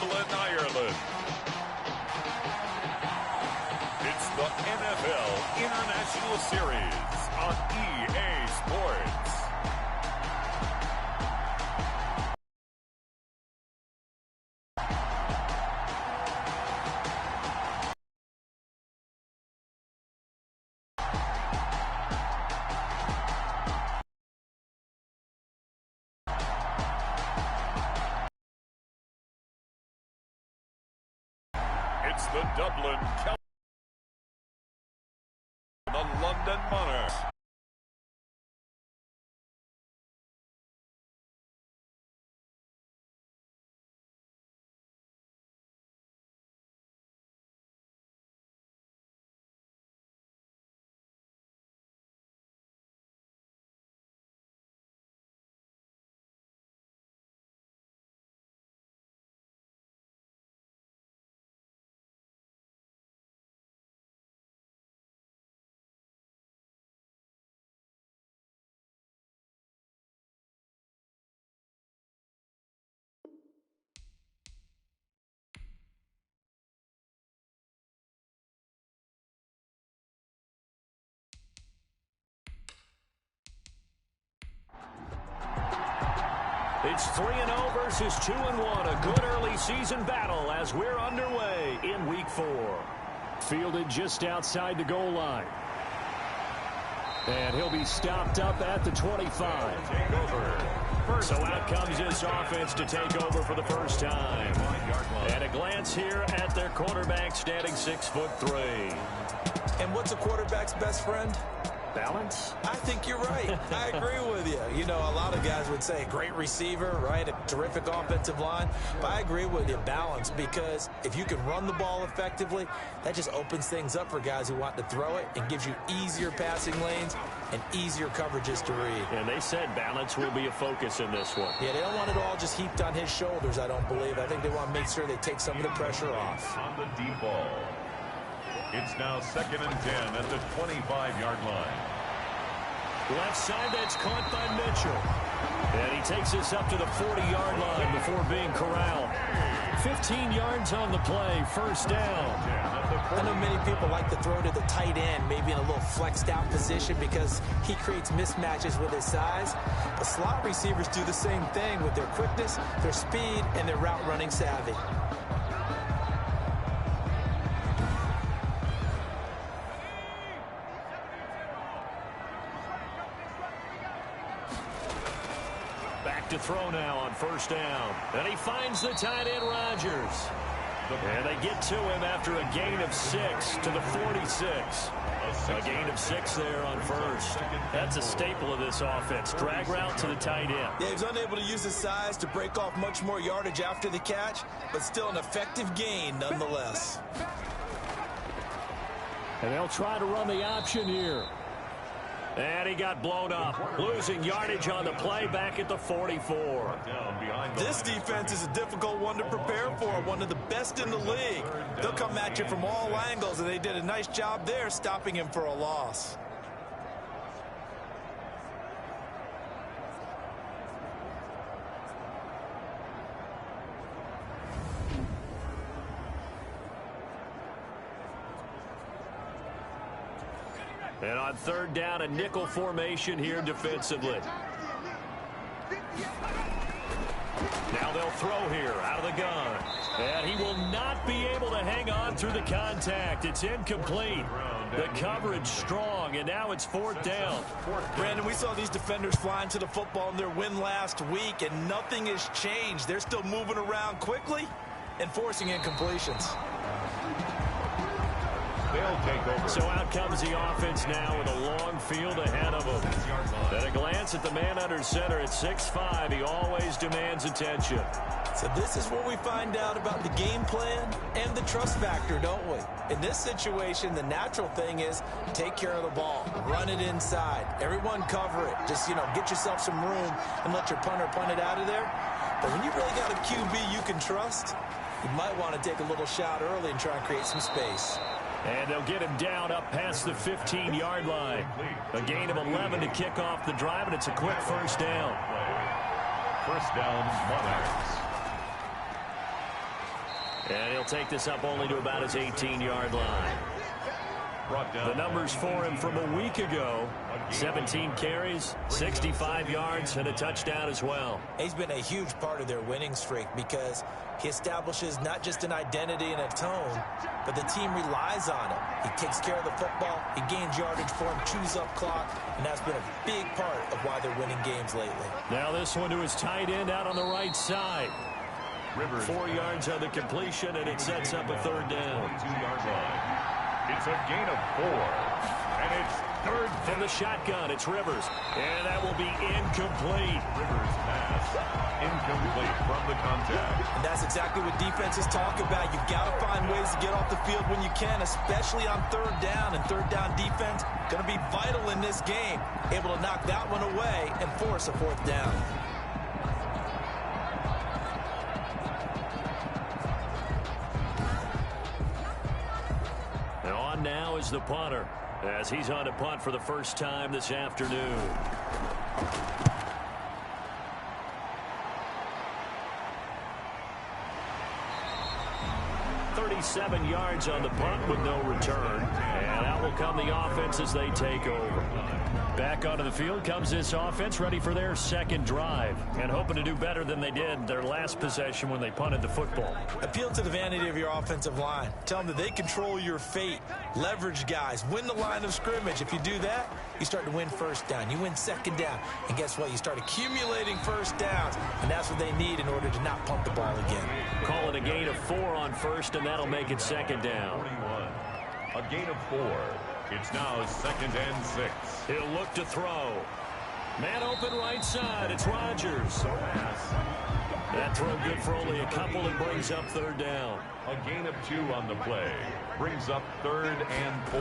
Dublin, Ireland. It's the NFL International Series on EA Sports. It's the Dublin, Celtic, the London Monarchs. It's 3-0 versus 2-1. A good early season battle as we're underway in Week 4. Fielded just outside the goal line. And he'll be stopped up at the 25. So out comes this offense to take over for the first time. And a glance here at their quarterback standing 6'3". And what's a quarterback's best friend? Balance? I think you're right. I agree with you. You know, a lot of guys would say great receiver, right? A terrific offensive line. But I agree with you, balance, because if you can run the ball effectively, that just opens things up for guys who want to throw it and gives you easier passing lanes and easier coverages to read. And they said balance will be a focus in this one. Yeah, they don't want it all just heaped on his shoulders, I don't believe. I think they want to make sure they take some of the pressure off. On the deep ball. It's now 2nd and 10 at the 25-yard line. Left side, that's caught by Mitchell. And he takes us up to the 40-yard line before being corralled. 15 yards on the play, first down. I know many people like to throw to the tight end, maybe in a little flexed out position because he creates mismatches with his size. But slot receivers do the same thing with their quickness, their speed, and their route running savvy. To throw now on first down. And he finds the tight end, Rodgers. And they get to him after a gain of 6 to the 46. A gain of 6 there on first. That's a staple of this offense. Drag route to the tight end. Yeah, he was unable to use his size to break off much more yardage after the catch, but still an effective gain nonetheless. And they'll try to run the option here. And he got blown up, losing yardage on the play back at the 44. This defense is a difficult one to prepare for, one of the best in the league. They'll come at you from all angles, and they did a nice job there stopping him for a loss. And on third down, a nickel formation here defensively. Now they'll throw here out of the gun. And he will not be able to hang on through the contact. It's incomplete. The coverage strong, and now it's 4th down. Brandon, we saw these defenders flying to the football in their win last week, and nothing has changed. They're still moving around quickly and forcing incompletions. They'll take over. So out comes the offense now with a long field ahead of them. At a glance at the man under center at 6'5", he always demands attention. So this is what we find out about the game plan and the trust factor, don't we? In this situation, the natural thing is take care of the ball, run it inside, everyone cover it. Just, get yourself some room and let your punter punt it out of there. But when you really got a QB you can trust, you might want to take a little shot early and try and create some space. And they'll get him down up past the 15-yard line. A gain of 11 to kick off the drive, and it's a quick first down. First down, Monarchs. And he'll take this up only to about his 18-yard line. The numbers for him from a week ago: 17 carries, 65 yards, and a touchdown as well. He's been a huge part of their winning streak because he establishes not just an identity and a tone, but the team relies on him. He takes care of the football, he gains yardage for him, chews up clock, and that's been a big part of why they're winning games lately. Now this one to his tight end out on the right side. 4 yards on the completion, and it sets up a third down. 2-yard line. It's a gain of 4, and it's third from the shotgun. It's Rivers, and that will be incomplete. Rivers pass incomplete from the contact. And that's exactly what defenses talk about. You've got to find ways to get off the field when you can, especially on third down. And third down defense going to be vital in this game. Able to knock that one away and force a fourth down. Now is the punter, as he's on to punt for the first time this afternoon. 37 yards on the punt with no return. And out will come the offense as they take over. Back onto the field comes this offense, ready for their second drive, and hoping to do better than they did their last possession when they punted the football. Appeal to the vanity of your offensive line. Tell them that they control your fate. Leverage guys. Win the line of scrimmage. If you do that, you start to win first down. You win second down. And guess what? You start accumulating first downs. And that's what they need in order to not punt the ball again. Call it a gain of 4 on first, and that'll make it second down. 41. A gain of 4. It's now 2nd and 6. He'll look to throw. Man open right side. It's Rodgers. That throw good for only a couple. It brings up third down. A gain of 2 on the play. Brings up 3rd and 4.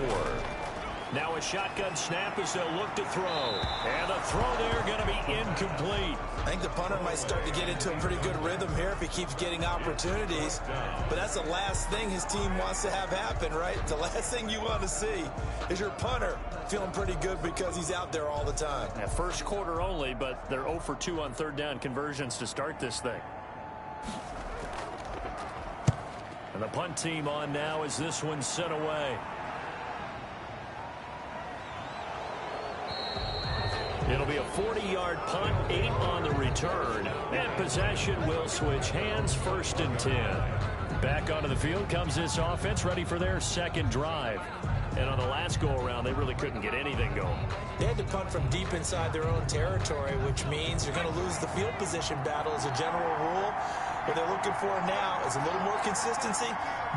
Now a shotgun snap as they'll look to throw. And the throw there going to be incomplete. I think the punter might start to get into a pretty good rhythm here if he keeps getting opportunities. But that's the last thing his team wants to have happen, right? The last thing you want to see is your punter feeling pretty good because he's out there all the time. Yeah, first quarter only, but they're 0 for 2 on third down conversions to start this thing. And the punt team on now as this one's sent away. It'll be a 40-yard punt, 8 on the return. And possession will switch hands, 1st and 10. Back onto the field comes this offense, ready for their second drive. And on the last go-around, they really couldn't get anything going. They had to punt from deep inside their own territory, which means you're going to lose the field position battle as a general rule. What they're looking for now is a little more consistency,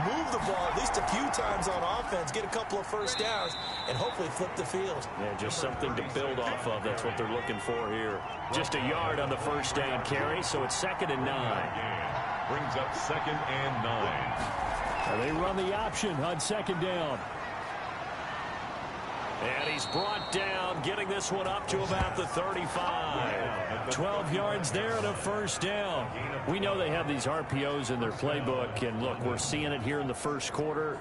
move the ball at least a few times on offense, get a couple of first downs, and hopefully flip the field. Yeah, just something to build off of. That's what they're looking for here. Just a yard on the first down carry, so it's 2nd and 9. Brings up 2nd and 9. And they run the option on 2nd down. And he's brought down, getting this one up to about the 35. 12 yards there and a first down. We know they have these RPOs in their playbook, and look, we're seeing it here in the first quarter.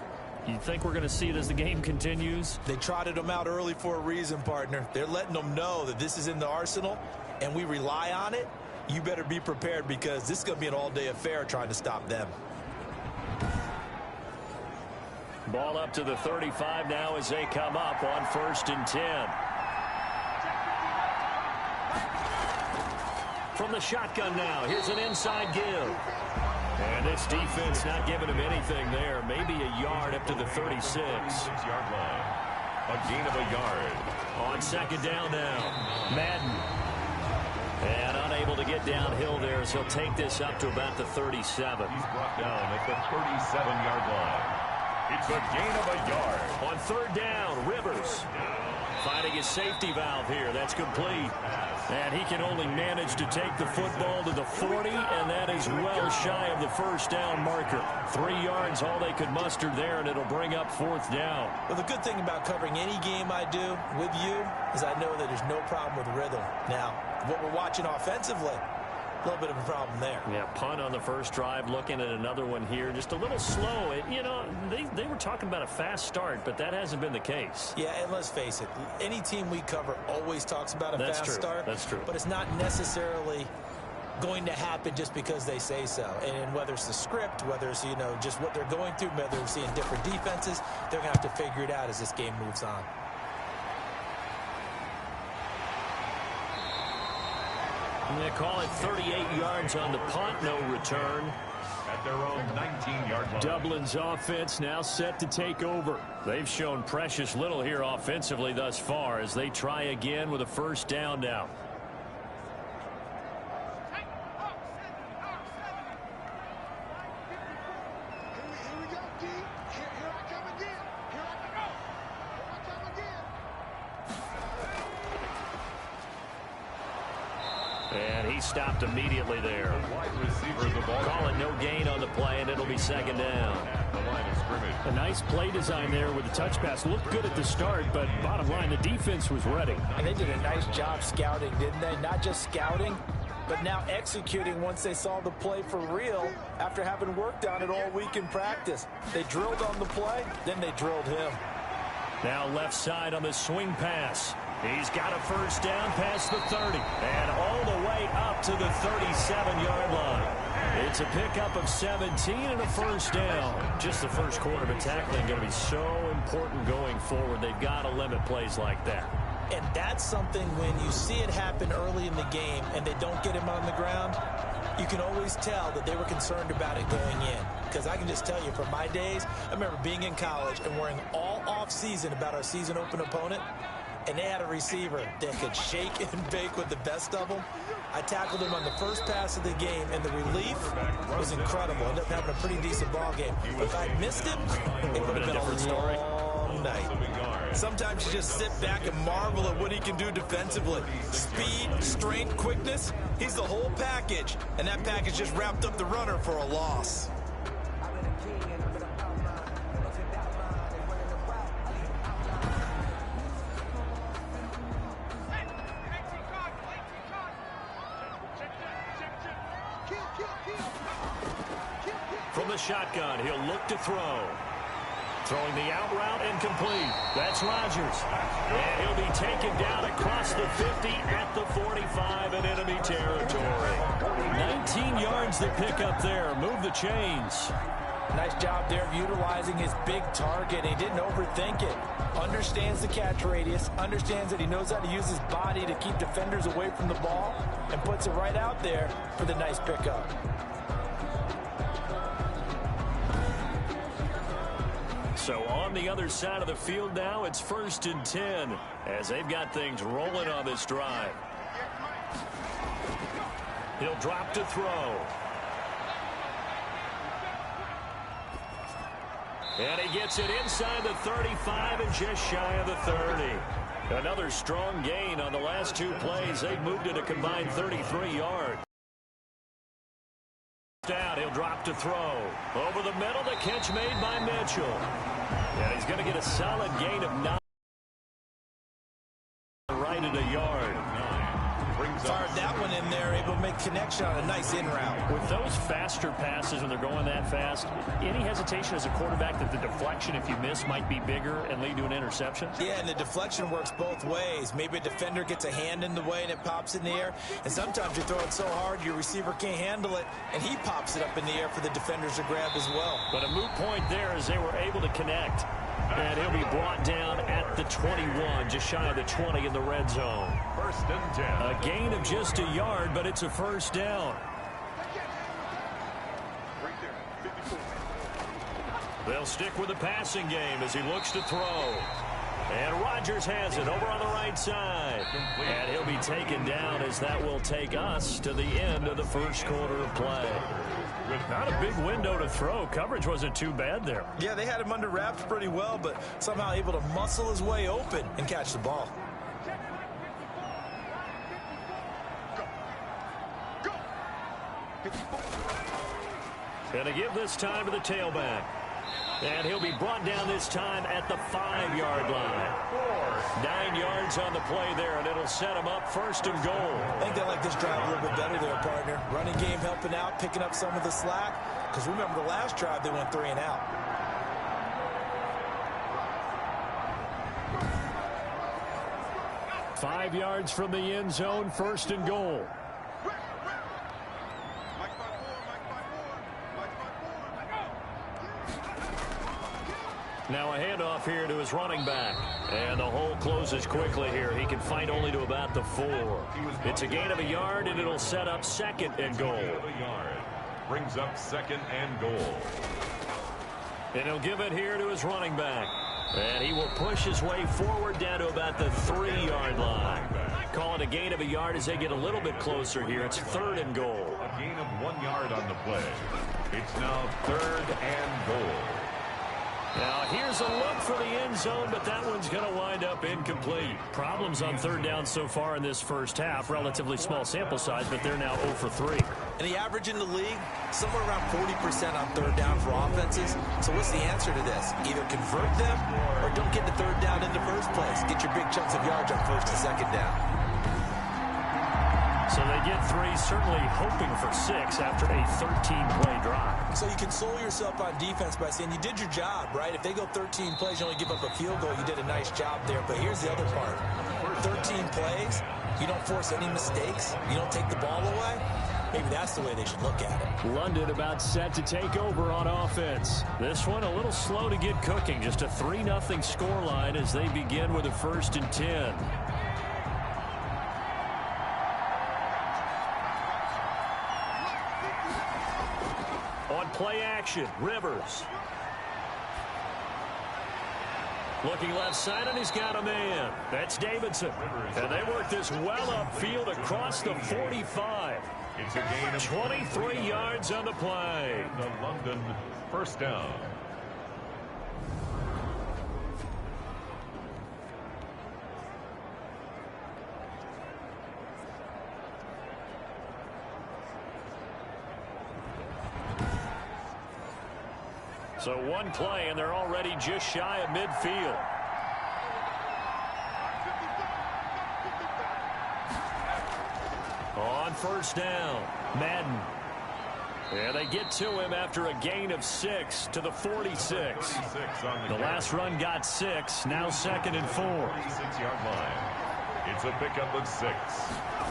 You think we're going to see it as the game continues? They trotted them out early for a reason, partner. They're letting them know that this is in the arsenal, and we rely on it. You better be prepared because this is going to be an all-day affair trying to stop them. Ball up to the 35 now as they come up on 1st and 10. From the shotgun now, here's an inside give. And this defense not giving him anything there. Maybe a yard up to the 36. 6-yard line. A gain of a yard. On 2nd down now, Madden. And unable to get downhill there, so he'll take this up to about the 37. He's brought down at the 37-yard line. It's a gain of a yard. On 3rd down, Rivers finding his safety valve here. That's complete. And he can only manage to take the football to the 40, and that is well shy of the first down marker. 3 yards, all they could muster there, and it'll bring up 4th down. Well, the good thing about covering any game I do with you is I know that there's no problem with rhythm. Now, what we're watching offensively, a little bit of a problem there. Yeah, punt on the first drive, looking at another one here. Just a little slow. You know, they were talking about a fast start, but that hasn't been the case. Yeah, and let's face it, any team we cover always talks about a fast start. That's true. But it's not necessarily going to happen just because they say so. And whether it's the script, whether it's, just what they're going through, whether they're seeing different defenses, they're going to have to figure it out as this game moves on. And they call it 38 yards on the punt, no return. At their own 19-yard line. Dublin's offense now set to take over. They've shown precious little here offensively thus far as they try again with a first down now. And he stopped immediately there. Call it no gain on the play, and it'll be second down. A nice play design there with the touch pass. Looked good at the start, but bottom line, the defense was ready. And they did a nice job scouting, didn't they? Not just scouting, but now executing once they saw the play for real after having worked on it all week in practice. They drilled on the play, then they drilled him. Now left side on the swing pass. He's got a first down past the 30 and all the way up to the 37-yard line. It's a pickup of 17 and a first down. Just the first quarter, but tackling going to be so important going forward. They've got to limit plays like that. And that's something when you see it happen early in the game and they don't get him on the ground, you can always tell that they were concerned about it going in. Because I can just tell you from my days, I remember being in college and worrying all off-season about our season open opponent. And they had a receiver that could shake and bake with the best of them. I tackled him on the first pass of the game, and the relief was incredible. Ended up having a pretty decent ball game. But if I'd missed him, it would have been a long night. Sometimes you just sit back and marvel at what he can do defensively. Speed, strength, quickness, he's the whole package. And that package just wrapped up the runner for a loss. From the shotgun, he'll look to throw. Throwing the out route and complete. That's Rodgers. And he'll be taken down across the 50 at the 45 in enemy territory. 19 yards to pick up there. Move the chains. Nice job there of utilizing his big target. He didn't overthink it. Understands the catch radius. Understands that he knows how to use his body to keep defenders away from the ball. And puts it right out there for the nice pickup. So on the other side of the field now, it's 1st and 10 as they've got things rolling on this drive. He'll drop to throw. And he gets it inside the 35 and just shy of the 30. Another strong gain on the last two plays. They've moved it a combined 33 yards. Down, he'll drop to throw. Over the middle, the catch made by Mitchell. And he's going to get a solid gain of 9. Right at a yard. Fired that one in there, able to make connection on a nice in route. With those faster passes when they're going that fast, any hesitation as a quarterback that the deflection, if you miss, might be bigger and lead to an interception? Yeah, and the deflection works both ways. Maybe a defender gets a hand in the way and it pops in the air. And sometimes you throw it so hard your receiver can't handle it, and he pops it up in the air for the defenders to grab as well. But a moot point there as they were able to connect. And he'll be brought down at the 21, just shy of the 20 in the red zone. 1st and 10. A gain of just a yard, but it's a first down. They'll stick with the passing game as he looks to throw. And Rodgers has it over on the right side. And he'll be taken down as that will take us to the end of the first quarter of play. Not a big window to throw. Coverage wasn't too bad there. Yeah, they had him under wraps pretty well, but somehow able to muscle his way open and catch the ball. Going to give this time to the tailback. And he'll be brought down this time at the 5-yard line. 9 yards on the play there, and it'll set him up 1st and goal. I think they like this drive a little bit better there, partner. Running game helping out, picking up some of the slack. Because remember the last drive, they went 3 and out. Five yards from the end zone, 1st and goal. Now a handoff here to his running back. And the hole closes quickly here. He can find only to about the 4. It's a gain of a yard, and it'll set up 2nd and goal. Brings up 2nd and goal. And he'll give it here to his running back. And he will push his way forward down to about the 3-yard line. Call it a gain of a yard as they get a little bit closer here. It's 3rd and goal. A gain of 1 yard on the play. It's now 3rd and goal. Now here's a look for the end zone, but that one's going to wind up incomplete. Problems on 3rd down so far in this first half. Relatively small sample size, but they're now 0 for 3. And the average in the league, somewhere around 40% on 3rd down for offenses. So what's the answer to this? Either convert them or don't get the 3rd down in the first place. Get your big chunks of yards on 1st and 2nd down. So they get 3, certainly hoping for 6 after a 13-play drive. So you console yourself on defense by saying you did your job, right? If they go 13 plays, you only give up a field goal, you did a nice job there. But here's the other part. 13 plays, you don't force any mistakes, you don't take the ball away. Maybe that's the way they should look at it. London about set to take over on offense. This one a little slow to get cooking. Just a 3-0 scoreline as they begin with a 1st and 10. On play action, Rivers. Looking left side, and he's got a man. That's Davidson. And they work this well upfield across the 45. It's a gain of 23 yards on the play. The London 1st down. So 1 play, and they're already just shy of midfield. On 1st down, Madden. Yeah, they get to him after a gain of 6 to the 46. The last run got 6, now 2nd and 4. 46-yard line. It's a pickup of 6.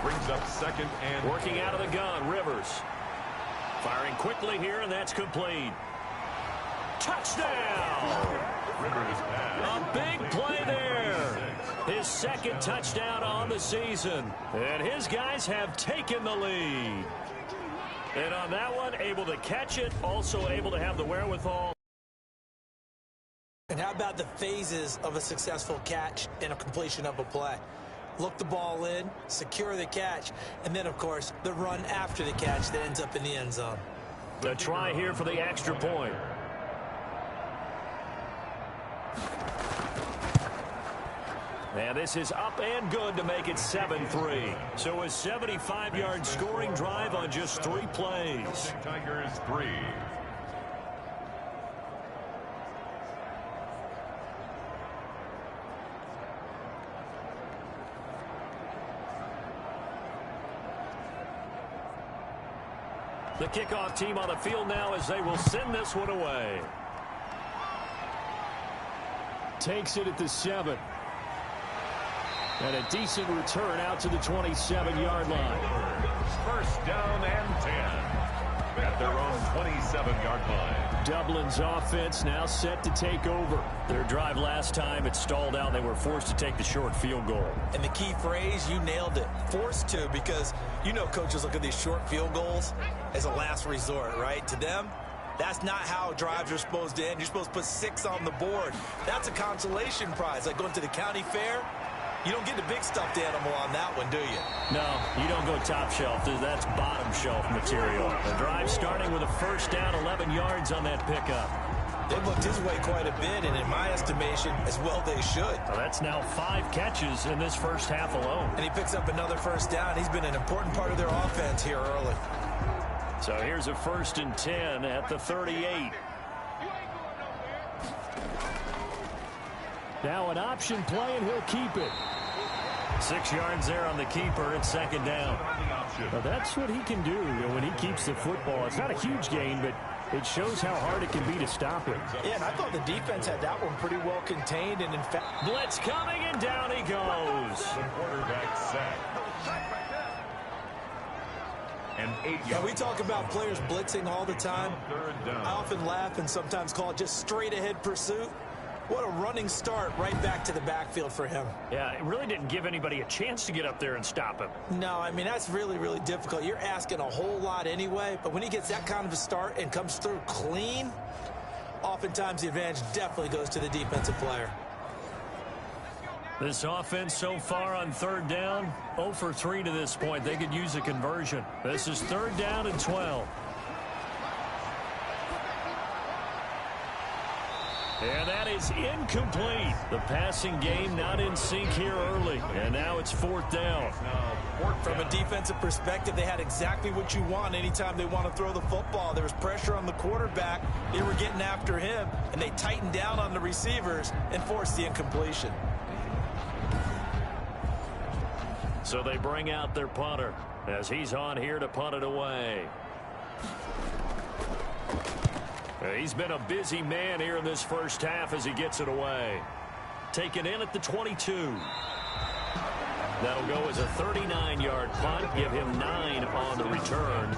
Brings up 2nd and... Working out of the gun, Rivers. Firing quickly here, and that's complete. Touchdown! A big play there. His 2nd touchdown on the season. And his guys have taken the lead. And on that one, able to catch it, also able to have the wherewithal. And how about the phases of a successful catch and a completion of a play? Look the ball in, secure the catch, and then, of course, the run after the catch that ends up in the end zone. The try here for the extra point. And this is up and good to make it 7-3. So a 75-yard scoring drive on just 3 plays. Tigers 3. The kickoff team on the field now as they will send this one away. Takes it at the 7. And a decent return out to the 27-yard line. 1st down and 10 at their own 27-yard line. Dublin's offense now set to take over. Their drive last time, it stalled out. They were forced to take the short field goal. And the key phrase, you nailed it. Forced to, because you know coaches look at these short field goals as a last resort, right? To them, that's not how drives are supposed to end. You're supposed to put 6 on the board. That's a consolation prize. Like going to the county fair, you don't get the big stuffed animal on that one, do you? No, you don't go top shelf. That's bottom shelf material. The drive starting with a 1st down, 11 yards on that pickup. They've looked his way quite a bit, and in my estimation, as well they should. Well, that's now 5 catches in this first half alone. And he picks up another 1st down. He's been an important part of their offense here early. So here's a 1st and 10 at the 38. Now an option play, and he'll keep it. 6 yards there on the keeper. It's 2nd down. Well, that's what he can do when he keeps the football. It's not a huge gain, but it shows how hard it can be to stop it. Yeah, and I thought the defense had that one pretty well contained. And in fact, blitz coming, and down he goes. The quarterback sack. And 8 yards. Yeah, we talk about players blitzing all the time. I often laugh and sometimes call it just straight ahead pursuit. What a running start right back to the backfield for him. Yeah, it really didn't give anybody a chance to get up there and stop him. No, I mean, that's really, really difficult. You're asking a whole lot anyway, but when he gets that kind of a start and comes through clean, oftentimes the advantage definitely goes to the defensive player. This offense so far on third down, 0 for 3 to this point. They could use a conversion. This is 3rd down and 12. And that is incomplete. The passing game not in sync here early. And now it's 4th down. From a defensive perspective, they had exactly what you want anytime they want to throw the football. There was pressure on the quarterback. They were getting after him, and they tightened down on the receivers and forced the incompletion. So they bring out their punter as he's on here to punt it away. He's been a busy man here in this first half as he gets it away. Taken in at the 22. That'll go as a 39-yard punt. Give him 9 on the return.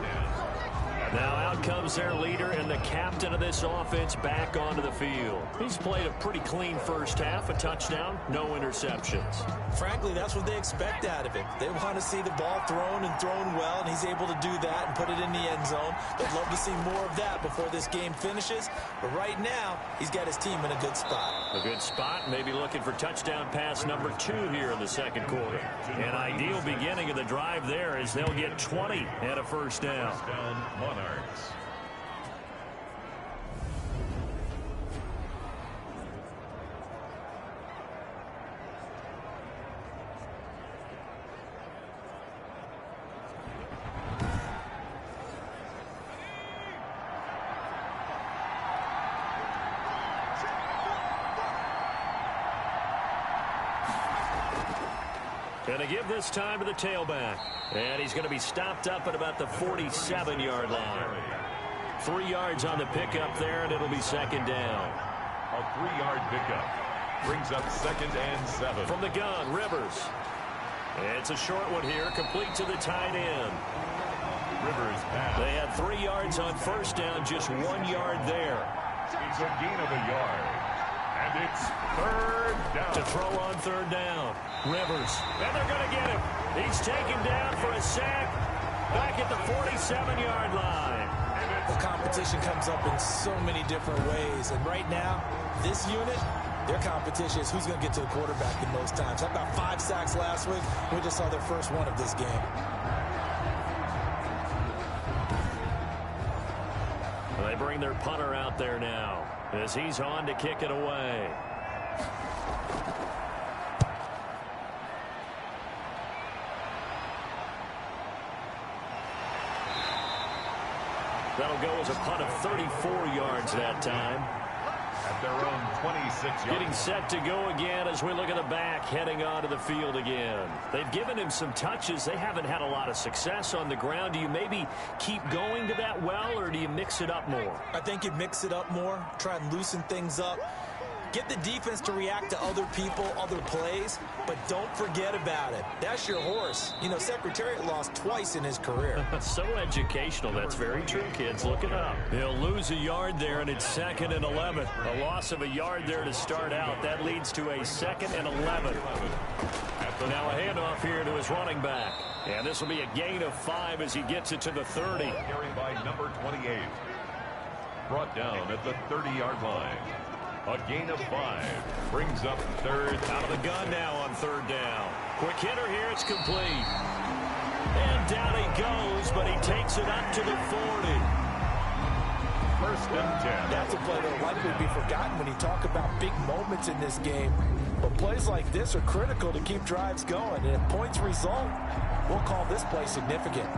Now out comes their leader and the captain of this offense back onto the field. He's played a pretty clean first half, a touchdown, no interceptions. Frankly, that's what they expect out of him. They want to see the ball thrown and thrown well, and he's able to do that and put it in the end zone. They'd love to see more of that before this game finishes. But right now, he's got his team in a good spot. A good spot, maybe looking for touchdown pass number 2 here in the second quarter. An ideal beginning of the drive there as they'll get 20 at a first down. Monarchs. Going to give this time to the tailback. And he's going to be stopped up at about the 47-yard line. 3 yards on the pickup there, and it'll be second down. A 3-yard pickup brings up 2nd and 7. From the gun, Rivers. It's a short one here, complete to the tight end. Rivers pass. They had 3 yards on first down, just 1 yard there. It's a gain of a yard. And it's 3rd down. To throw on 3rd down. Rivers. And they're going to get him. He's taken down for a sack back at the 47-yard line. The competition comes up in so many different ways. And right now, this unit, their competition is who's going to get to the quarterback in most times. How about 5 sacks last week? We just saw their first one of this game. They bring their punter out there now as he's on to kick it away. That'll go as a punt of 34 yards that time. At their own 26 yards. Getting set to go again as we look at the back heading onto the field again. They've given him some touches. They haven't had a lot of success on the ground. Do you maybe keep going to that well, or do you mix it up more? I think you mix it up more, try and loosen things up. Get the defense to react to other people, other plays, but don't forget about it. That's your horse. You know, Secretariat lost twice in his career. So educational. That's very true, kids. Look it up. He'll lose a yard there, and it's 2nd and 11. A loss of a yard there to start out. That leads to a 2nd and 11. Now a handoff here to his running back. And this will be a gain of 5 as he gets it to the 30. Carried by number 28. Brought down at the 30-yard line. A gain of 5 brings up 3rd. Out of the gun now on 3rd down. Quick hitter here, it's complete. And down he goes, but he takes it up to the 40. 1st and 10. That's a play that will likely be forgotten when you talk about big moments in this game. But plays like this are critical to keep drives going. And if points result, we'll call this play significant.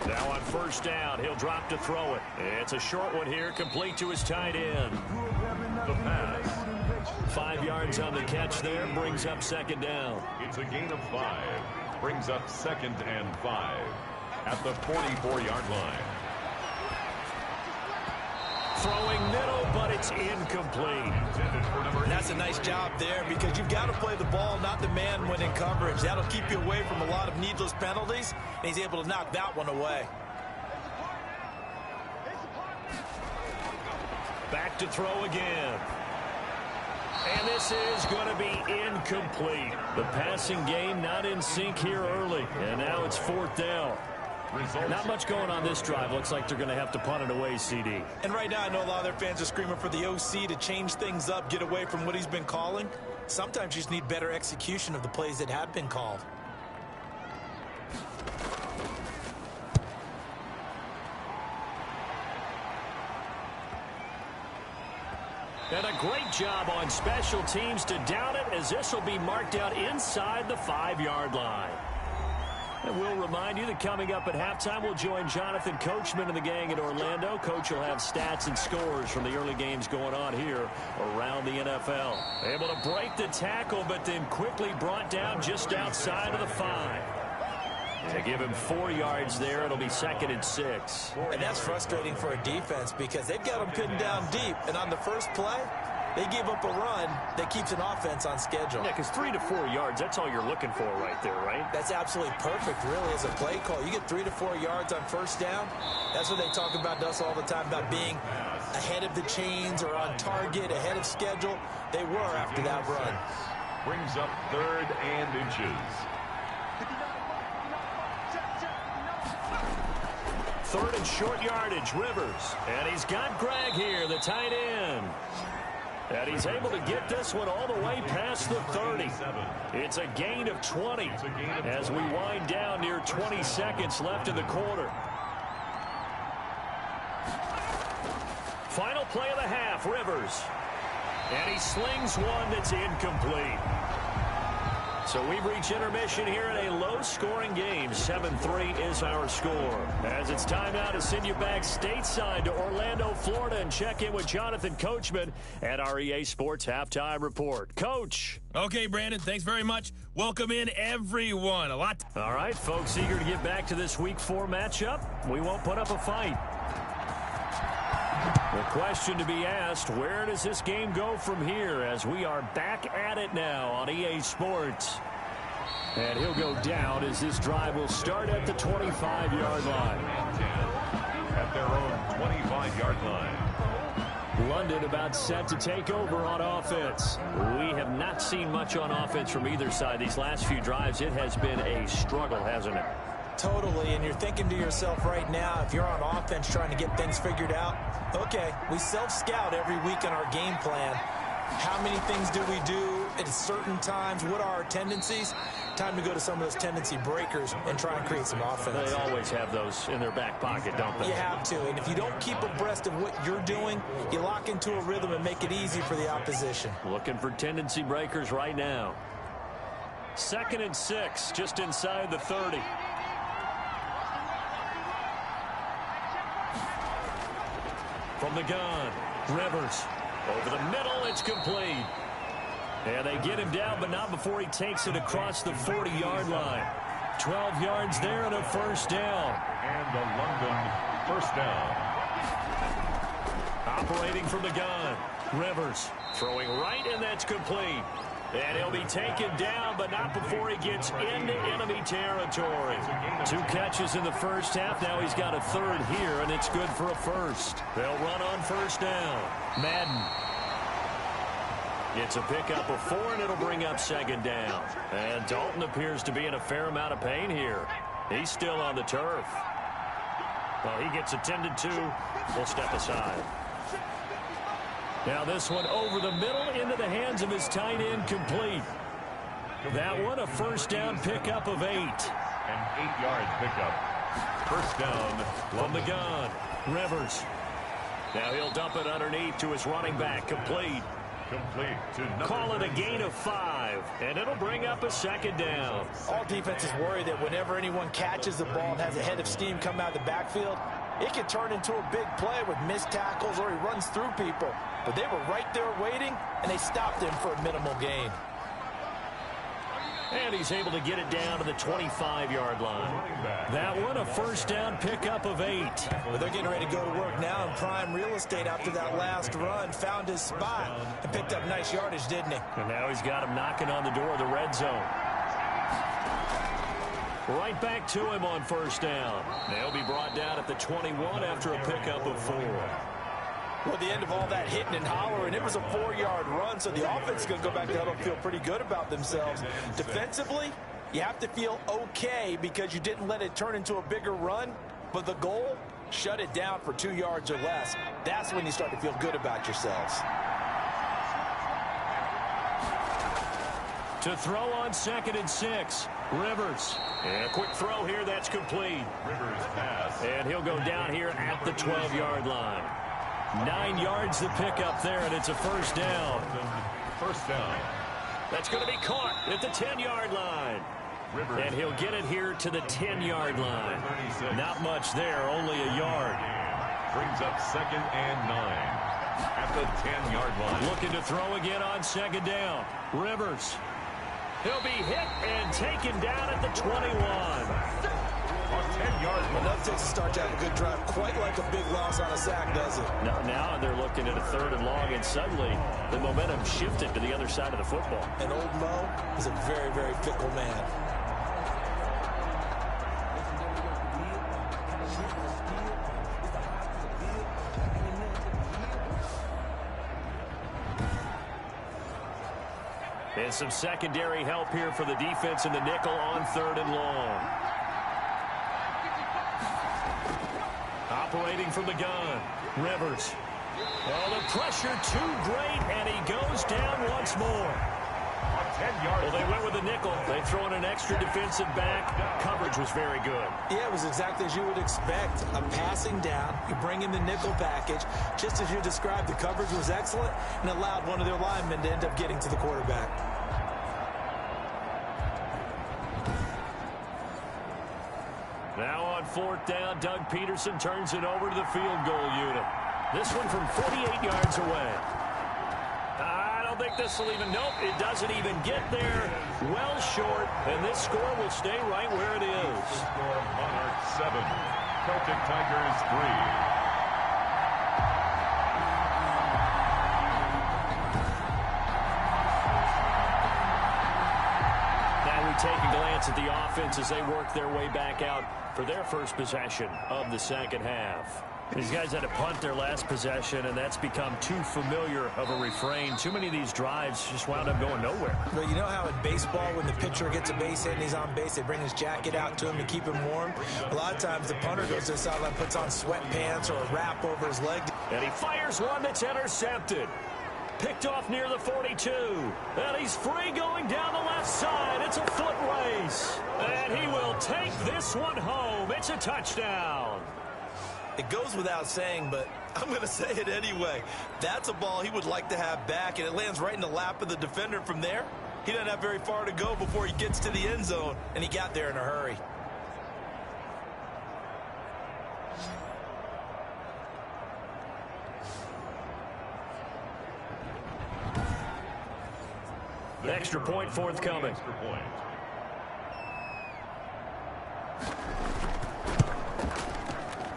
Now on 1st down, he'll drop to throw it. It's a short one here, complete to his tight end. The pass. 5 yards on the catch there, brings up 2nd down. It's a gain of 5. Brings up 2nd and 5 at the 44-yard line. Throwing middle, but it's incomplete. That's a nice job there because you've got to play the ball, not the man when in coverage. That'll keep you away from a lot of needless penalties, and he's able to knock that one away. Back to throw again. And this is going to be incomplete. The passing game not in sync here early, and now it's 4th down. Not much going on this drive. Looks like they're going to have to punt it away, CD. And right now, I know a lot of their fans are screaming for the OC to change things up, get away from what he's been calling. Sometimes you just need better execution of the plays that have been called. And a great job on special teams to down it, as this will be marked out inside the 5-yard line. And we'll remind you that coming up at halftime, we'll join Jonathan Coachman and the gang in Orlando. Coach will have stats and scores from the early games going on here around the NFL. Able to break the tackle, but then quickly brought down just outside of the 5. To give him 4 yards there, it'll be 2nd and 6. And that's frustrating for a defense because they've got them pinned down deep. And on the first play, they give up a run that keeps an offense on schedule. Yeah, because 3 to 4 yards, that's all you're looking for right there, right? That's absolutely perfect, really, as a play call. You get 3 to 4 yards on first down. That's what they talk about to us all the time, about being ahead of the chains or on target, ahead of schedule. They were after that run. Brings up 3rd and inches. 3rd and short yardage, Rivers. And he's got Greg here, the tight end. And he's able to get this one all the way past the 30. It's a gain of 20 as we wind down near 20 seconds left in the quarter. Final play of the half, Rivers. And he slings one that's incomplete. So we've reached intermission here in a low-scoring game. 7-3 is our score. As it's time now to send you back stateside to Orlando, Florida, and check in with Jonathan Coachman at our EA Sports Halftime Report. Coach. Okay, Brandon, thanks very much. Welcome in, everyone. A lot. All right, folks, eager to get back to this Week 4 matchup. We won't put up a fight. The question to be asked, where does this game go from here as we are back at it now on EA Sports? And he'll go down as this drive will start at the 25-yard line. At their own 25-yard line. London about set to take over on offense. We have not seen much on offense from either side. These last few drives, it has been a struggle, hasn't it? Totally, and you're thinking to yourself right now, if you're on offense trying to get things figured out, okay, we self-scout every week in our game plan. How many things do we do at certain times? What are our tendencies? Time to go to some of those tendency breakers and try and create some offense. They always have those in their back pocket, don't they? You have to, and if you don't keep abreast of what you're doing, you lock into a rhythm and make it easy for the opposition. Looking for tendency breakers right now. 2nd and 6, just inside the 30. From the gun, Rivers. Over the middle, it's complete. And they get him down, but not before he takes it across the 40-yard line. 12 yards there and a first down. And the London first down. Operating from the gun, Rivers. Throwing right, and that's complete. And he'll be taken down, but not before he gets into enemy territory. 2 catches in the first half. Now he's got a 3rd here, and it's good for a first. They'll run on first down. Madden. It's a pickup of 4, and it'll bring up 2nd down. And Dalton appears to be in a fair amount of pain here. He's still on the turf. Well, he gets attended to. We'll step aside. Now this one over the middle into the hands of his tight end, complete. That one a first down pickup of 8. An 8-yard pickup. First down from the gun. Rivers. Now he'll dump it underneath to his running back, complete. Complete to Call it a gain of 5, and it'll bring up a 2nd down. All defenses worry that whenever anyone catches the ball and has a head of steam come out of the backfield, it can turn into a big play with missed tackles or he runs through people. But they were right there waiting, and they stopped him for a minimal gain. And he's able to get it down to the 25-yard line. That one, a first down pickup of 8. Well, they're getting ready to go to work now in prime real estate after that last run. Found his spot and picked up nice yardage, didn't he? And now he's got him knocking on the door of the red zone. Right back to him on first down. They'll be brought down at the 21 after a pickup of 4. Well, the end of all that hitting and hollering, it was a 4-yard run, so the offense is going to go back to huddle and feel pretty good about themselves. Defensively, you have to feel okay because you didn't let it turn into a bigger run, but the goal, shut it down for 2 yards or less. That's when you start to feel good about yourselves. To throw on 2nd and 6, Rivers. And a quick throw here, that's complete. Rivers pass. And he'll go down here at the 12-yard line. 9 yards to pick up there, and it's a first down. First down. That's going to be caught at the 10-yard line. Rivers. And he'll get it here to the 10-yard line. Not much there, only a yard. Brings up 2nd and 9 at the 10-yard line. Looking to throw again on 2nd down. Rivers. He'll be hit and taken down at the 21. Enough takes a start to have a good drive, quite like a big loss on a sack, does it? Now they're looking at a 3rd and long, and suddenly the momentum shifted to the other side of the football. And old Mo is a very, very fickle man. And some secondary help here for the defense in the nickel on 3rd and long. Operating from the gun, Rivers. Oh, the pressure too great, and he goes down once more. Well, they went with the nickel. They throw in an extra defensive back. Coverage was very good. Yeah, it was exactly as you would expect. A passing down, you bring in the nickel package. Just as you described, the coverage was excellent and allowed one of their linemen to end up getting to the quarterback. Now on 4th down, Doug Peterson turns it over to the field goal unit. This one from 48 yards away. I don't think this will even, nope, it doesn't even get there. Well short, and this score will stay right where it is. Score Monarchs 7, Celtic Tigers 3. Take a glance at the offense as they work their way back out for their first possession of the second half. These guys had to punt their last possession, and that's become too familiar of a refrain. Too many of these drives just wound up going nowhere. Well, you know how in baseball, when the pitcher gets a base hit and he's on base, they bring his jacket out to him to keep him warm? A lot of times the punter goes to the sideline, puts on sweatpants or a wrap over his leg. And he fires one that's intercepted. Picked off near the 42. And he's free going down the left side. It's a foot race. And he will take this one home. It's a touchdown. It goes without saying, but I'm going to say it anyway. That's a ball he would like to have back, and it lands right in the lap of the defender from there. He doesn't have very far to go before he gets to the end zone, and he got there in a hurry. Extra point forthcoming. Extra point.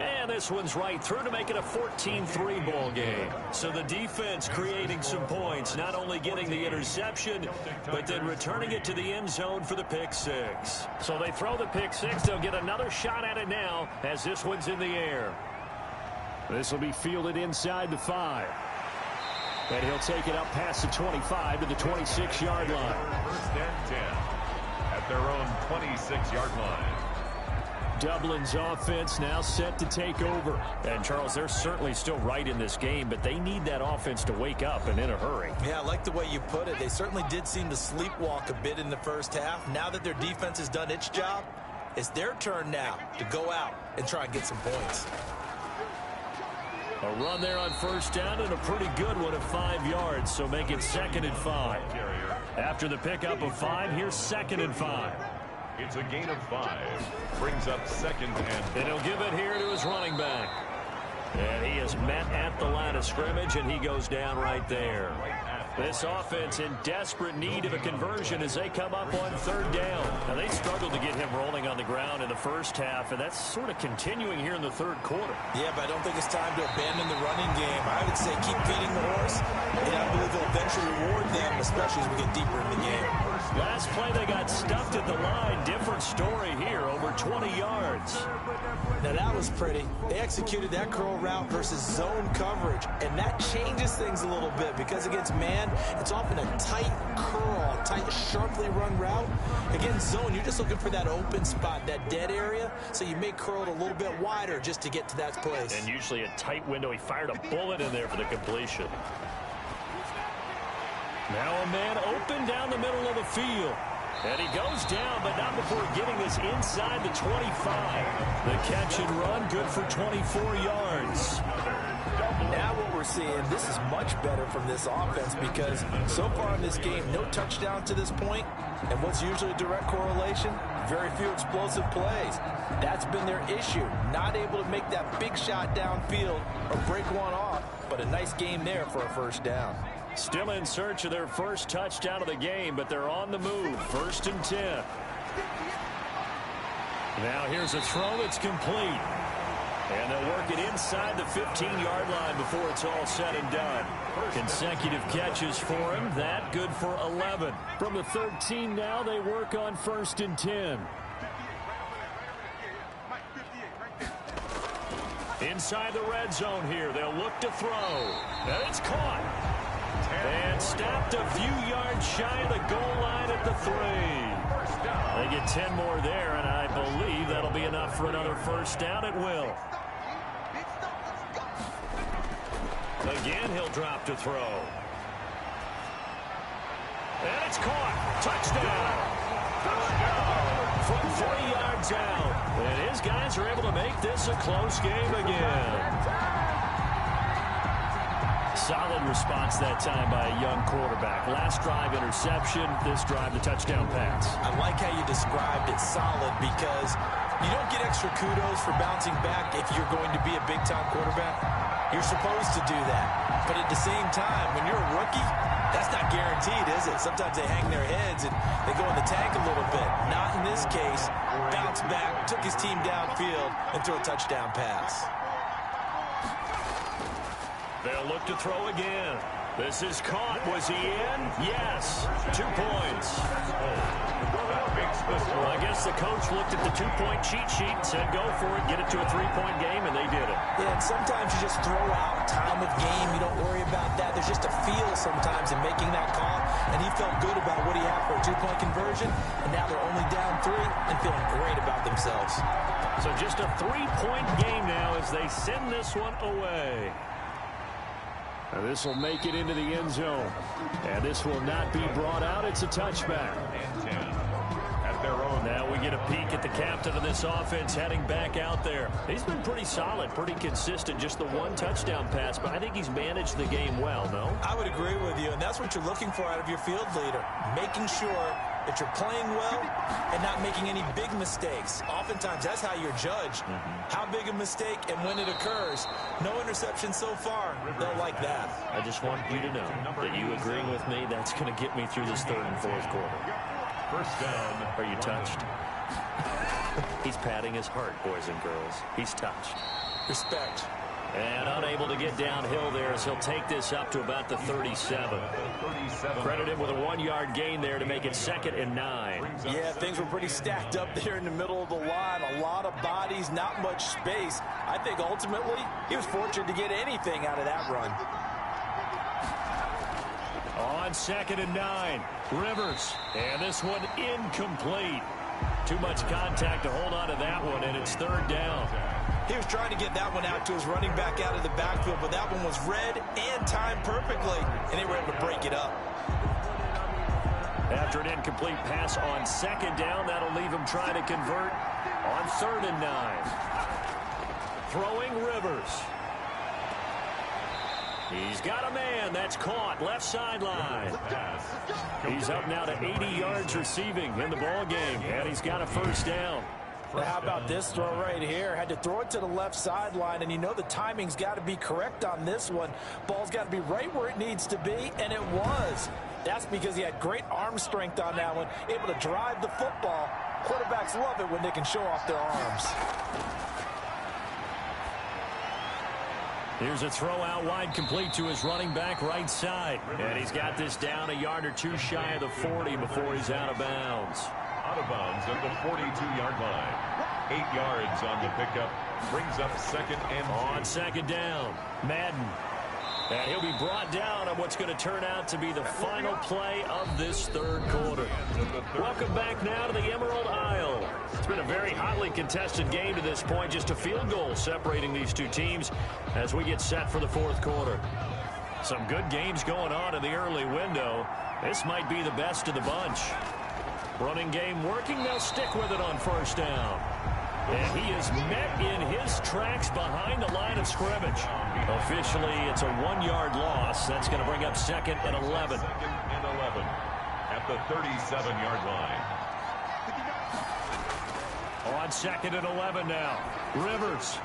And this one's right through to make it a 14-3 ball game. So the defense creating some points, not only getting the interception, but then returning it to the end zone for the pick six. So they throw the pick six. They'll get another shot at it now as this one's in the air. This will be fielded inside the 5. And he'll take it up past the 25 to the 26-yard line. First and 10 at their own 26-yard line. Dublin's offense now set to take over. And, Charles, they're certainly still right in this game, but they need that offense to wake up and in a hurry. Yeah, I like the way you put it. They certainly did seem to sleepwalk a bit in the first half. Now that their defense has done its job, it's their turn now to go out and try and get some points. A run there on first down and a pretty good one of 5 yards, so make it 2nd and 5. After the pickup of 5, here's 2nd and 5. It's a gain of 5. Brings up 2nd and 5. And he'll give it here to his running back. And he is met at the line of scrimmage, and he goes down right there. This offense in desperate need of a conversion as they come up on third down. Now, they struggled to get him rolling on the ground in the first half, and that's sort of continuing here in the third quarter. Yeah, but I don't think it's time to abandon the running game. I would say keep feeding the horse, and I believe it'll eventually reward them, especially as we get deeper in the game. Last play, they got stuffed at the line. Different story here, over 20 yards. Now, that was pretty. They executed that curl route versus zone coverage, and that changes things a little bit because against man, it's often a tight curl, tight, sharply run route. Against zone, you're just looking for that open spot, that dead area, so you may curl it a little bit wider just to get to that place. And usually a tight window. He fired a bullet in there for the completion. Now a man open down the middle of the field. And he goes down, but not before getting this inside the 25. The catch and run, good for 24 yards. Now what we're seeing, this is much better from this offense because so far in this game, no touchdown to this point. And what's usually a direct correlation? Very few explosive plays. That's been their issue. Not able to make that big shot downfield or break one off. But a nice game there for a first down. Still in search of their first touchdown of the game, but they're on the move. 1st and 10. Now here's a throw that's complete. And they'll work it inside the 15-yard line before it's all said and done. Consecutive catches for him. That good for 11. From the 13 now, they work on 1st and 10. Inside the red zone here. They'll look to throw. And it's caught. And stopped a few yards shy of the goal line at the 3. They get 10 more there, and I believe that'll be enough for another first down. It will. Again, he'll drop to throw. And it's caught. Touchdown. From 40 yards out. And his guys are able to make this a close game again. Solid response that time by a young quarterback. Last drive, interception. This drive, the touchdown pass. I like how you described it, solid, because you don't get extra kudos for bouncing back if you're going to be a big-time quarterback. You're supposed to do that. But at the same time, when you're a rookie, that's not guaranteed, is it? Sometimes they hang their heads and they go in the tank a little bit. Not in this case. Bounced back, took his team downfield, and threw a touchdown pass. They'll look to throw again. This is caught. Was he in? Yes. 2 points. Well, I guess the coach looked at the 2-point cheat sheet and said, go for it, get it to a 3-point game, and they did it. Yeah, and sometimes you just throw out time of game. You don't worry about that. There's just a feel sometimes in making that call, and he felt good about what he had for a 2-point conversion, and now they're only down 3 and feeling great about themselves. So just a 3-point game now as they send this one away. Now this will make it into the end zone. And this will not be brought out. It's a touchback. At their own. Now we get a peek at the captain of this offense heading back out there. He's been pretty solid, pretty consistent. Just the 1 touchdown pass, but I think he's managed the game well, no? I would agree with you, and that's what you're looking for out of your field leader. Making sure that you're playing well and not making any big mistakes. Oftentimes, that's how you're judged. How big a mistake and when it occurs. No interception so far. They'll like that. I just want you to know that you agreeing with me, that's going to get me through this 3rd and 4th quarter. First down. Are you touched? He's patting his heart, boys and girls. He's touched. Respect. And unable to get downhill there as he'll take this up to about the 37. Credit him with a 1-yard gain there to make it 2nd and 9. Yeah, things were pretty stacked up there in the middle of the line. A lot of bodies, not much space. I think ultimately he was fortunate to get anything out of that run. On 2nd and 9, Rivers. And this one incomplete. Too much contact to hold on to that one, and it's 3rd down. He was trying to get that one out to his running back out of the backfield, but that one was read and timed perfectly, and they were able to break it up. After an incomplete pass on 2nd down, that'll leave him trying to convert on 3rd and 9. Throwing Rivers. He's got a man. That's caught. Left sideline. He's up now to 80 yards receiving in the ball game, and he's got a first down. Now, how about this throw right here? Had to throw it to the left sideline, and you know the timing's got to be correct on this one. Ball's got to be right where it needs to be, and it was. That's because he had great arm strength on that one, able to drive the football. Quarterbacks love it when they can show off their arms. Here's a throw out wide, complete to his running back right side. And he's got this down a yard or two shy of the 40 before he's out of bounds. Out of bounds at the 42-yard line. 8 yards on the pickup. Brings up second and 2. On second down, Madden. And he'll be brought down on what's going to turn out to be the final play of this third quarter. Welcome back now to the Emerald Isle. It's been a very hotly contested game to this point. Just a field goal separating these two teams as we get set for the fourth quarter. Some good games going on in the early window. This might be the best of the bunch. Running game working. They'll stick with it on first down. And he is met in his tracks behind the line of scrimmage. Officially, it's a 1-yard loss. That's going to bring up second and 11. Second and 11 at the 37-yard line. On second and 11 now. Rivers.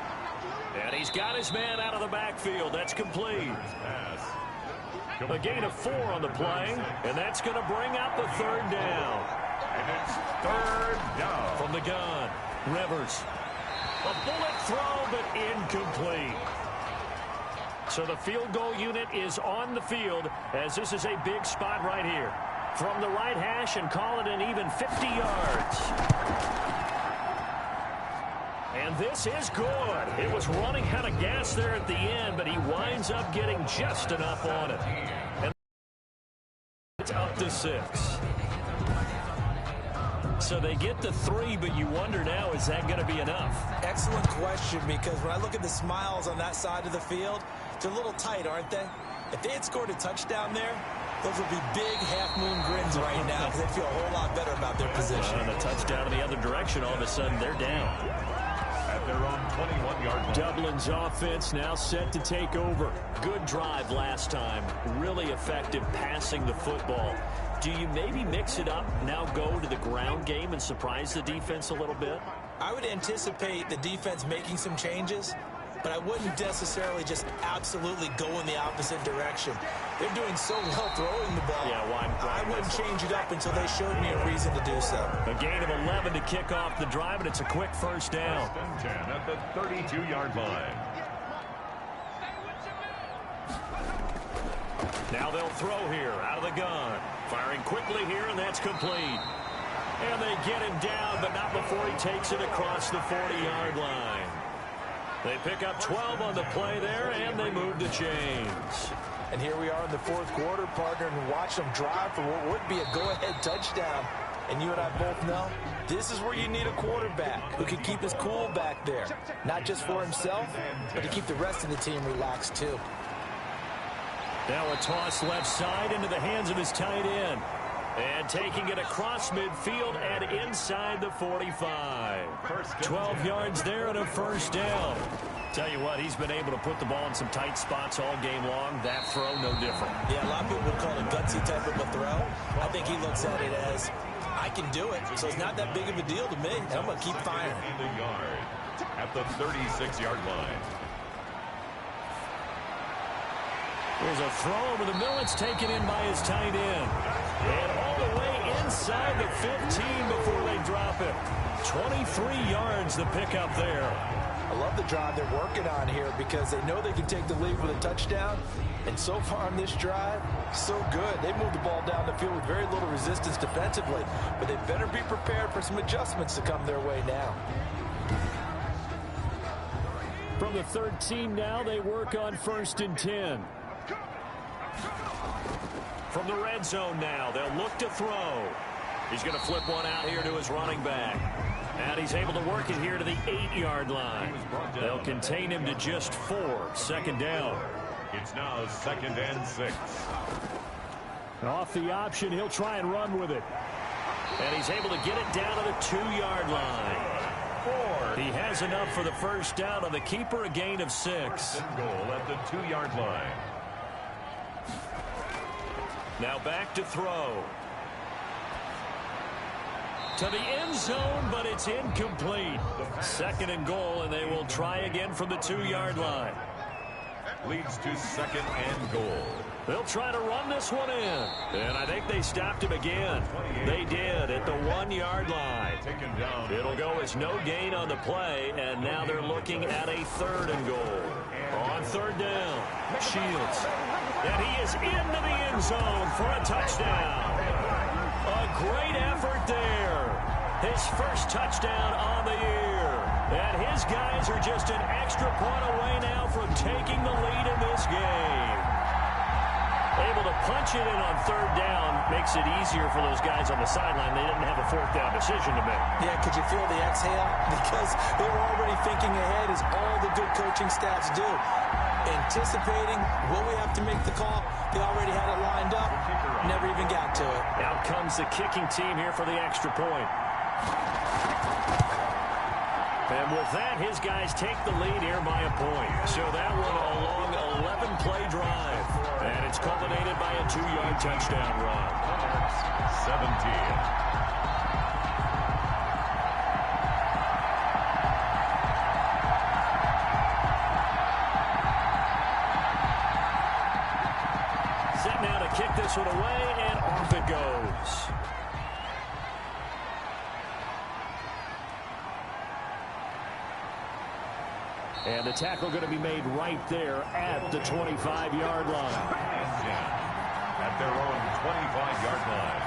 And he's got his man out of the backfield. That's complete. A gain of 4 on the play. And that's going to bring up the third down. And it's third down. From the gun. Rivers. A bullet throw, but incomplete. So the field goal unit is on the field as this is a big spot right here. From the right hash and call it an even 50 yards. And this is good. It was running out of gas there at the end, but he winds up getting just enough on it. And it's up to 6. So they get the 3, but you wonder now, is that going to be enough? Excellent question, because when I look at the smiles on that side of the field, they're a little tight, aren't they? If they had scored a touchdown there, those would be big half-moon grins right now because they feel a whole lot better about their position. And a touchdown in the other direction, all of a sudden they're down. At their own 21-yard line. Dublin's offense now set to take over. Good drive last time. Really effective passing the football. Do you maybe mix it up, now go to the ground game and surprise the defense a little bit? I would anticipate the defense making some changes, but I wouldn't necessarily just absolutely go in the opposite direction. They're doing so well throwing the ball. Yeah, I wouldn't change it up until they showed me a reason to do so. A gain of 11 to kick off the drive, and it's a quick first down. First and 10 at the 32-yard line. Now they'll throw here out of the gun. Firing quickly here, and that's complete. And they get him down, but not before he takes it across the 40-yard line. They pick up 12 on the play there, and they move the chains. And here we are in the fourth quarter, partner, and watch them drive for what would be a go-ahead touchdown. And you and I both know this is where you need a quarterback who can keep his cool back there. Not just for himself, but to keep the rest of the team relaxed, too. Now a toss left side into the hands of his tight end. And taking it across midfield and inside the 45. 12 yards there and a first down. Tell you what, he's been able to put the ball in some tight spots all game long. That throw, no different. Yeah, a lot of people would call it a gutsy type of a throw. I think he looks at it as, I can do it, so it's not that big of a deal to me, and I'm going to keep firing. And a yard at the 36-yard line. There's a throw over the middle. It's taken in by his tight end. And all the way inside the 15 before they drop it. 23 yards the pickup there. I love the drive they're working on here because they know they can take the lead with a touchdown. And so far on this drive, so good. They moved the ball down the field with very little resistance defensively. But they better be prepared for some adjustments to come their way now. From the 13 now, they work on first and 10. From the red zone now, they'll look to throw. He's going to flip one out here to his running back. And he's able to work it here to the 8-yard line. They'll contain him to just 4. Second down. It's now second and 6. Off the option, he'll try and run with it. And he's able to get it down to the 2-yard line. 4. He has enough for the first down on the keeper, a gain of 6. Goal at the 2-yard line. Now back to throw. To the end zone, but it's incomplete. 2nd and goal, and they will try again from the 2-yard line. Leads to 2nd and goal. They'll try to run this one in. And I think they stopped him again. They did at the 1-yard line. Taken down. It'll go as no gain on the play, and now they're looking at a 3rd and goal. On 3rd down, Shields. And he is into the end zone for a touchdown. A great effort there. His first touchdown on the year. And his guys are just an extra point away now from taking the lead in this game. Able to punch it in on 3rd down makes it easier for those guys on the sideline. They didn't have a 4th down decision to make. Yeah, could you feel the exhale? Because they were already thinking ahead, as all the good coaching staffs do. Anticipating, will we have to make the call? They already had it lined up. Never even got to it. Out comes the kicking team here for the extra point. And with that, his guys take the lead here by a point. So that one a long 11-play drive. And it's culminated by a 2-yard touchdown run. 17. Kick this one away, and off it goes. And the tackle going to be made right there at the 25-yard line. At their own 25-yard line.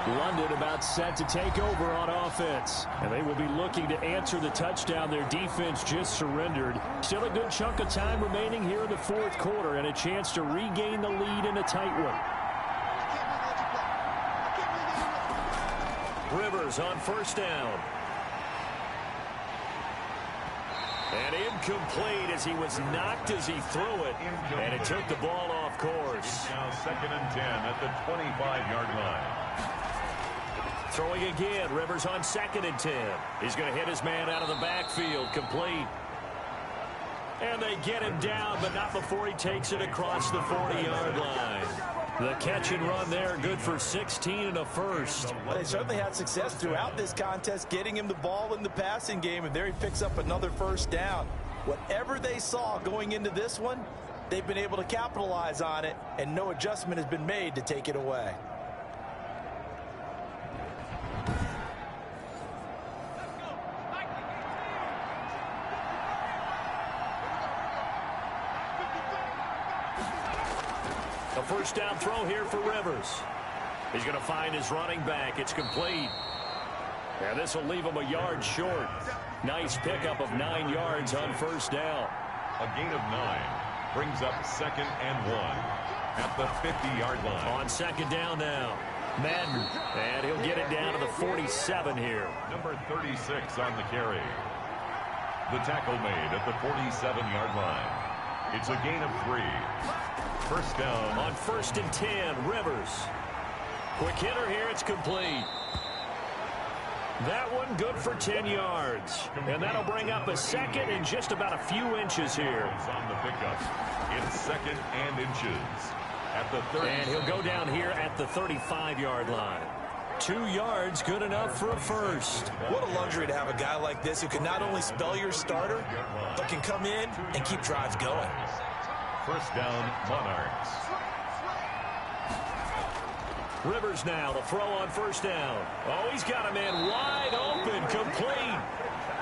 London about set to take over on offense. And they will be looking to answer the touchdown. Their defense just surrendered. Still a good chunk of time remaining here in the 4th quarter and a chance to regain the lead in a tight one. Rivers on 1st down. And incomplete as he was knocked as he threw it. And it took the ball off course. Now 2nd and 10 at the 25-yard line. Throwing again, Rivers on 2nd and 10. He's going to hit his man out of the backfield, complete. And they get him down, but not before he takes it across the 40-yard line. The catch and run there, good for 16 and a first. Well, they certainly had success throughout this contest, getting him the ball in the passing game, and there he picks up another 1st down. Whatever they saw going into this one, they've been able to capitalize on it, and no adjustment has been made to take it away. A 1st down throw here for Rivers. He's going to find his running back. It's complete. And this will leave him a yard short. Nice pickup of 9 yards on 1st down. A gain of 9 brings up 2nd and 1 at the 50-yard line. On 2nd down now. Madden. And he'll get it down to the 47 here. Number 36 on the carry. The tackle made at the 47-yard line. It's a gain of 3. 1st down. On 1st and 10, Rivers. Quick hitter here, it's complete. That one good for 10 yards. And that'll bring up a 2nd and just about a few inches here. On the pickup. It's 2nd and inches. At the 30. And he'll go down here at the 35-yard line. 2 yards, good enough for a first. What a luxury to have a guy like this who can not only spell your starter, but can come in and keep drives going. 1st down, Monarchs. Rivers now to throw on 1st down. Oh, he's got a man wide open, complete.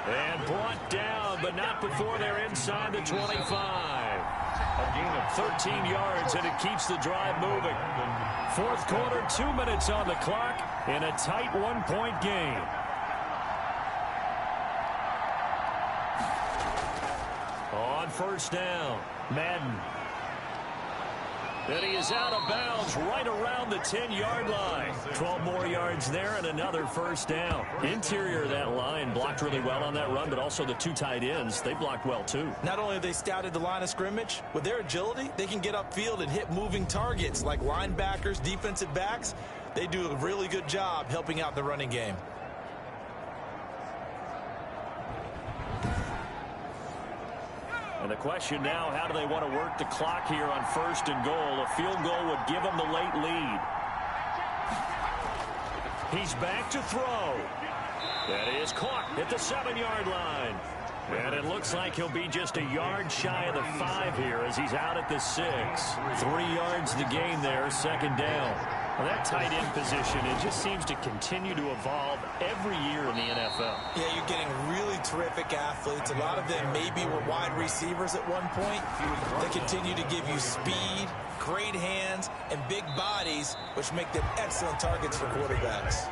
And brought down, but not before they're inside the 25. A gain of 13 yards, and it keeps the drive moving. 4th quarter, 2 minutes on the clock in a tight 1-point game. On 1st down, Madden. And he is out of bounds right around the 10-yard line. 12 more yards there and another 1st down. Interior of that line blocked really well on that run, but also the 2 tight ends, they blocked well too. Not only have they scouted the line of scrimmage, with their agility, they can get upfield and hit moving targets like linebackers, defensive backs. They do a really good job helping out the running game. And the question now, how do they want to work the clock here on 1st and goal? A field goal would give them the late lead. He's back to throw. That is caught at the 7-yard line. And it looks like he'll be just a yard shy of the 5 here as he's out at the 6. 3 yards the gain there, second down. Well, that tight end position, it just seems to continue to evolve every year in the NFL. Yeah, you're getting really terrific athletes. A lot of them maybe were wide receivers at one point. They continue to give you speed, great hands, and big bodies, which make them excellent targets for quarterbacks.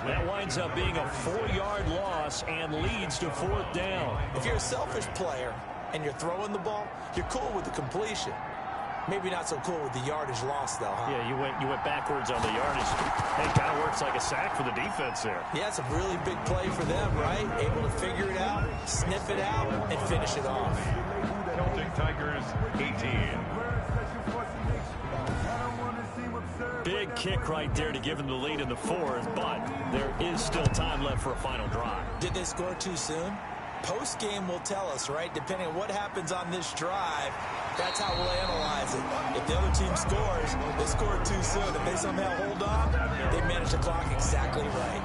That winds up being a 4-yard loss and leads to 4th down. If you're a selfish player and you're throwing the ball, you're cool with the completion. Maybe not so cool with the yardage loss, though, huh? Yeah, you went backwards on the yardage. Hey, kind of works like a sack for the defense there. Yeah, it's a really big play for them, right? Able to figure it out, sniff it out, and finish it off. Celtic Tigers, 18. Big kick right there to give them the lead in the 4th, but there is still time left for a final drive. Did they score too soon? Post-game will tell us, right? Depending on what happens on this drive, that's how we'll analyze it. If the other team scores, they scored too soon. If they somehow hold on, they manage the clock exactly right.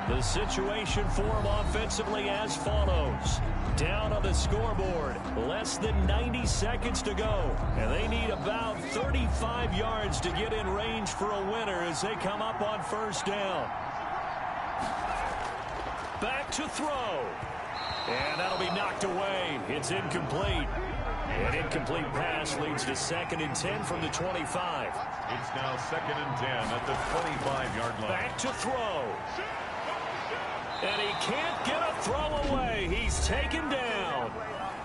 The situation for them offensively as follows. Down on the scoreboard, less than 90 seconds to go. And they need about 35 yards to get in range for a winner as they come up on 1st down. Back to throw. And that'll be knocked away. It's incomplete. An incomplete pass leads to 2nd and 10 from the 25. It's now 2nd and 10 at the 25-yard line. Back to throw. And he can't get a throw away. He's taken down.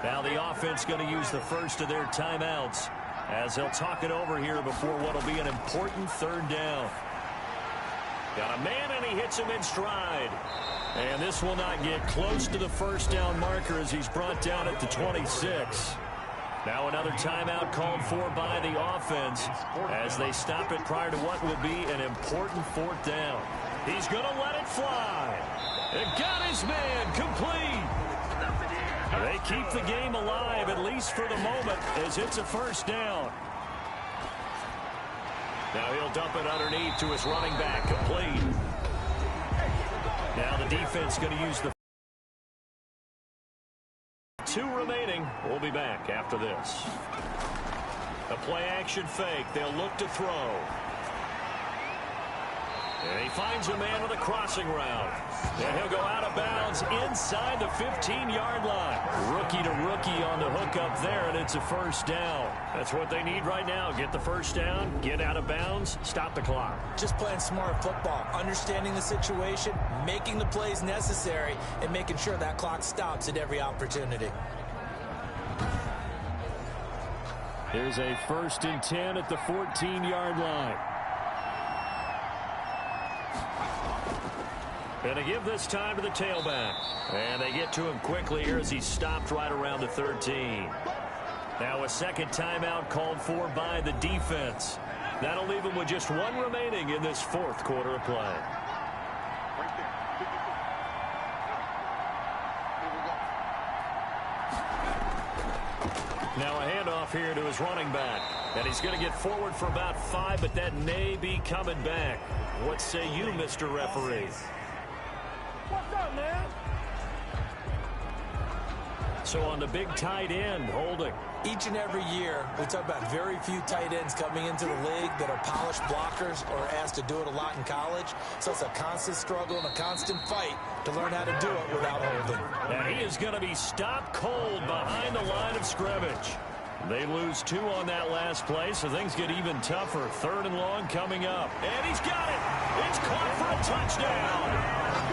Now the offense going to use the first of their timeouts as they'll talk it over here before what will be an important 3rd down. Got a man, and he hits him in stride. And this will not get close to the 1st down marker as he's brought down at the 26. Now another timeout called for by the offense as they stop it prior to what will be an important 4th down. He's going to let it fly. And got his man complete. They keep the game alive, at least for the moment, as it's a 1st down. Now he'll dump it underneath to his running back, complete. Now the defense going to use the 2 remaining. We'll be back after this. A play-action fake. They'll look to throw. And he finds a man with a crossing route. And he'll go out of bounds inside the 15-yard line. Rookie to rookie on the hook up there, and it's a 1st down. That's what they need right now. Get the 1st down, get out of bounds, stop the clock. Just playing smart football, understanding the situation, making the plays necessary, and making sure that clock stops at every opportunity. Here's a 1st and 10 at the 14-yard line. And they give this time to the tailback. And they get to him quickly here as he's stopped right around the 13. Now a 2nd timeout called for by the defense. That'll leave him with just 1 remaining in this 4th quarter of play. Now a handoff here to his running back. And he's going to get forward for about 5, but that may be coming back. What say you, Mr. Referee? What's up, man? So on the big tight end, holding. Each and every year, we talk about very few tight ends coming into the league that are polished blockers or asked to do it a lot in college. So it's a constant struggle and a constant fight to learn how to do it without holding. And he is going to be stopped cold behind the line of scrimmage. They lose 2 on that last play, so things get even tougher. 3rd and long coming up. And he's got it. It's caught for a touchdown.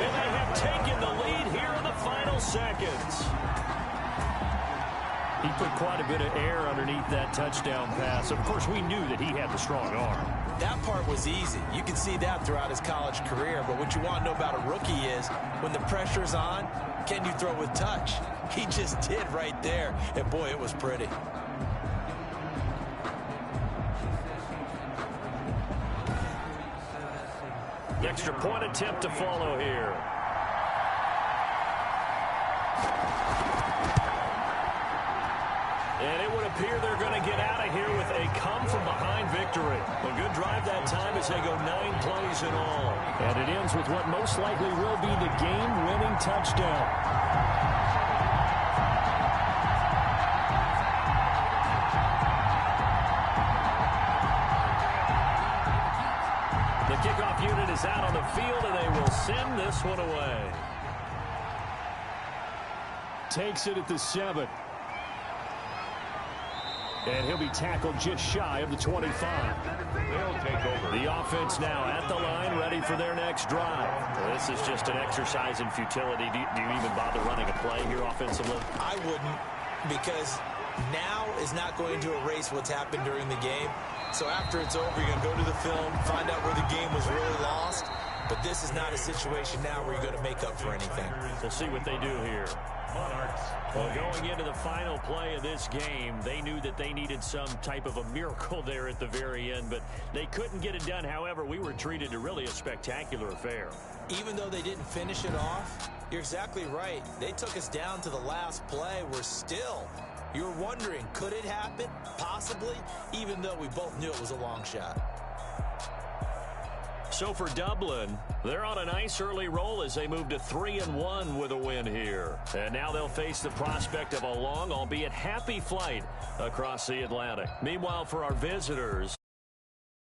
And they have taken the lead here in the final seconds. He put quite a bit of air underneath that touchdown pass. Of course, we knew that he had the strong arm. That part was easy. You can see that throughout his college career. But what you want to know about a rookie is when the pressure's on, can you throw with touch? He just did right there. And, boy, it was pretty. Extra point attempt to follow here. And it would appear they're going to get out of here with a come-from-behind victory. A good drive that time as they go 9 plays in all. And it ends with what most likely will be the game-winning touchdown. The kickoff unit is out on the field, and they will send this one away. Takes it at the 7. And he'll be tackled just shy of the 25. They'll take over. The offense now at the line, ready for their next drive. This is just an exercise in futility. Do you even bother running a play here offensively? I wouldn't, because now is not going to erase what's happened during the game. So after it's over, you're going to go to the film, find out where the game was really lost. But this is not a situation now where you're going to make up for anything. We'll see what they do here. Monarchs. Well, going into the final play of this game, they knew that they needed some type of a miracle there at the very end, but they couldn't get it done. However, we were treated to really a spectacular affair. Even though they didn't finish it off, you're exactly right. They took us down to the last play. We're still, you're wondering, could it happen? Possibly, even though we both knew it was a long shot. So for Dublin, they're on a nice early roll as they move to 3-1 with a win here. And now they'll face the prospect of a long, albeit happy flight across the Atlantic. Meanwhile, for our visitors,